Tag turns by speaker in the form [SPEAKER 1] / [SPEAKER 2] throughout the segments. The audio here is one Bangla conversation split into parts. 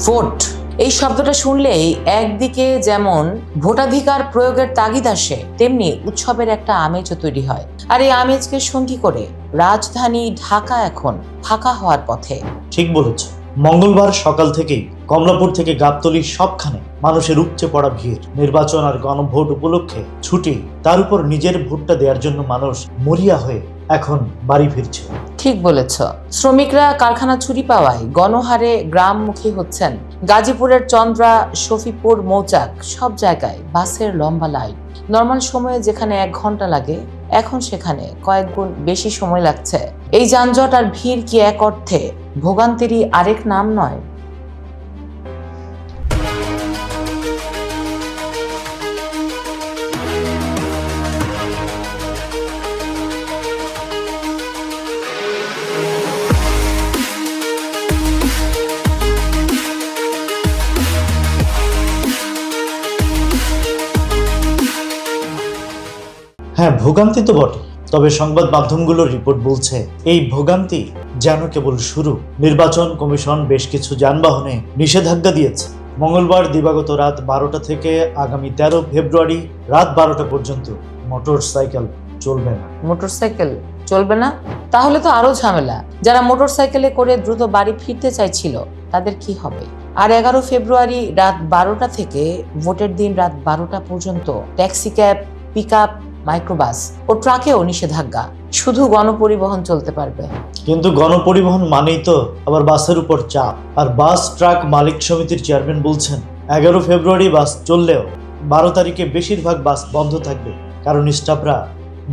[SPEAKER 1] ভোট এই শব্দটা শুনলেই একদিকে যেমন ভোটাধিকার প্রয়োগের তাগিদ আসে, তেমনি উৎসবের একটা আমেজও তৈরি হয়। আর এই আমেজকে সঙ্গী করে রাজধানী ঢাকা এখন ফাঁকা হওয়ার পথে।
[SPEAKER 2] ঠিক বলেছ। মঙ্গলবার সকাল থেকেই কমলাপুর থেকে গাবতলী সবখানে মানুষের উপচে পড়া ভিড়। নির্বাচন আর গণভোট উপলক্ষে ছুটি, তার উপর নিজের ভোটটা দেওয়ার জন্য মানুষ মরিয়া হয়ে এখন বাড়ি ফিরছে।
[SPEAKER 1] ঠিক বলেছ। শ্রমিকরা কারখানা ছুটি পাওয়ায় গণহারে গ্রামমুখী হচ্ছেন। গাজীপুরের চন্দ্রা, শফিপুর, মৌচাক সব জায়গায় বাসের লম্বা লাইন। নর্মাল সময়ে যেখানে 1 ঘন্টা লাগে, এখন সেখানে কয়েক গুণ বেশি সময় লাগছে। এই যানজট আর ভিড় কি এক অর্থে ভোগান্তিরই আরেক নাম নয়?
[SPEAKER 2] হ্যাঁ, ভোগান্তি তো বটে, তবে সংবাদ মাধ্যমগুলোর রিপোর্ট বলছে এই ভোগান্তি যেন কেবল শুরু। নির্বাচন কমিশন বেশ কিছু যানবাহনে নিষেধাজ্ঞা দিয়েছে। মঙ্গলবার দিবাগত রাত 12টা থেকে আগামী 13 ফেব্রুয়ারি রাত 12টা পর্যন্ত মোটরসাইকেল চলবে না।
[SPEAKER 1] মোটরসাইকেল চলবে না? তাহলে তো আরো ঝামেলা। যারা মোটরসাইকেলে করে দ্রুত বাড়ি ফিরতে চাইছিল তাদের কি হবে? আর 11 ফেব্রুয়ারি রাত 12টা থেকে ভোটের দিন রাত 12টা পর্যন্ত ট্যাক্সি ক্যাব, পিকআপ, মাইক্রোবাস ও ট্রাকেও নিষেধাজ্ঞা। শুধু গণপরিবহন চলতে পারবে।
[SPEAKER 2] কিন্তু গণপরিবহন মানেই তো আবার বাসের উপর চাপ। আর বাস ট্রাক মালিক সমিতির চেয়ারম্যান বলছেন 11 ফেব্রুয়ারি বাস চললেও 12 তারিখে বেশিরভাগ বাস বন্ধ থাকবে, কারণ স্টাফরা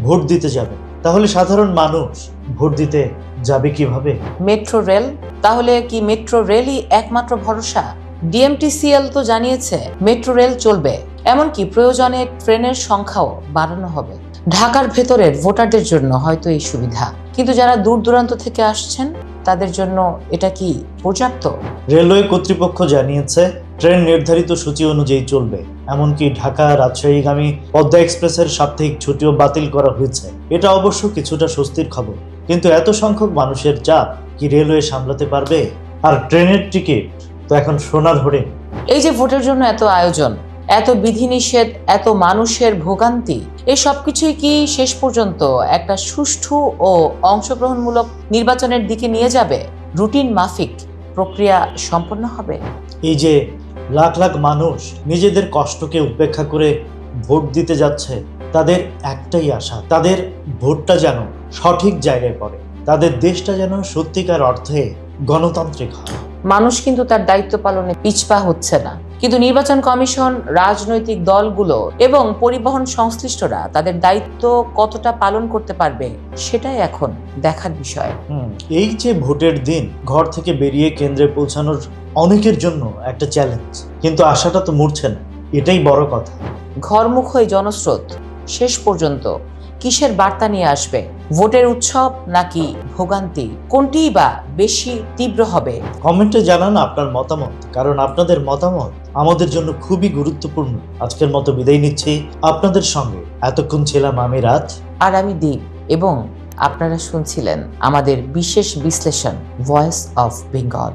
[SPEAKER 2] ভোট দিতে যাবে। তাহলে সাধারণ মানুষ ভোট দিতে যাবে কিভাবে?
[SPEAKER 1] Metro rail? তাহলে কি মেট্রো রেলই একমাত্র ভরসা? ডিএমটিসিএল তো জানিয়েছে মেট্রো রেল চলবে, এমনকি প্রয়োজনে ট্রেনের সংখ্যাও বাড়ানো হবে। ঢাকার ভেতরের ভোটারদের জন্য হয়তো এই সুবিধা, কিন্তু যারা দূর দূরান্ত থেকে আসছেন তাদের জন্য এটা কি পর্যাপ্ত?
[SPEAKER 2] রেলওয়ে কর্তৃপক্ষ জানিয়েছে ট্রেন নির্ধারিত সূচি অনুযায়ী চলবে। এমনকি ঢাকা রাজশাহীগামী পদ্মা এক্সপ্রেসের সাপ্তাহিক ছুটিও বাতিল করা হয়েছে। এটা অবশ্য কিছুটা স্বস্তির খবর, কিন্তু এত সংখ্যক মানুষের চাপ কি রেলওয়ে সামলাতে পারবে? আর ট্রেনের টিকিট তো এখন সোনার হরিণ।
[SPEAKER 1] এই যে ভোটের জন্য এত আয়োজন, এত বিধিনিষেধ, এত মানুষের ভোগান্তি, এই সবকিছুই কি শেষ পর্যন্ত একটা সুষ্ঠু ও অংশগ্রহণমূলক নির্বাচনের দিকে নিয়ে যাবে? রুটিন মাফিক প্রক্রিয়া সম্পন্ন হবে?
[SPEAKER 2] এই যে লাখ লাখ মানুষ নিজেদের কষ্টকে উপেক্ষা করে ভোট দিতে যাচ্ছে, তাদের একটাই আশা, তাদের ভোটটা যেন সঠিক জায়গায় পড়ে, তাদের দেশটা যেন সত্যিকার অর্থে গণতান্ত্রিক হয়।
[SPEAKER 1] মানুষ কিন্তু তার দায়িত্ব পালনে পিছপা হচ্ছে না, কিন্তু নির্বাচন কমিশন, রাজনৈতিক দলগুলো এবং পরিবহন সংশ্লিষ্টরা তাদের দায়িত্ব কতটা পালন করতে পারবে সেটাই এখন দেখার বিষয়।
[SPEAKER 2] এই যে ভোটের দিন ঘর থেকে বেরিয়ে কেন্দ্রে পৌঁছানোর অনেকের জন্য একটা চ্যালেঞ্জ, কিন্তু আশাটা তো মরছে না, এটাই বড় কথা।
[SPEAKER 1] ঘরমুখী জনস্রোত শেষ পর্যন্ত কিসের বার্তা নিয়ে আসবে? ভোটের উৎসব নাকি ভোগান্তি? কোনটিই বা বেশি তীব্র হবে?
[SPEAKER 2] কমেন্টে জানান আপনার মতামত, কারণ আপনাদের মতামত আমাদের জন্য খুবই গুরুত্বপূর্ণ। আজকের মতো বিদায় নিচ্ছি। আপনাদের সঙ্গে এতক্ষণ ছিলাম আমি রাজ
[SPEAKER 1] আর আমি দীপ, এবং আপনারা শুনছিলেন আমাদের বিশেষ বিশ্লেষণ ভয়েস অফ বেঙ্গল।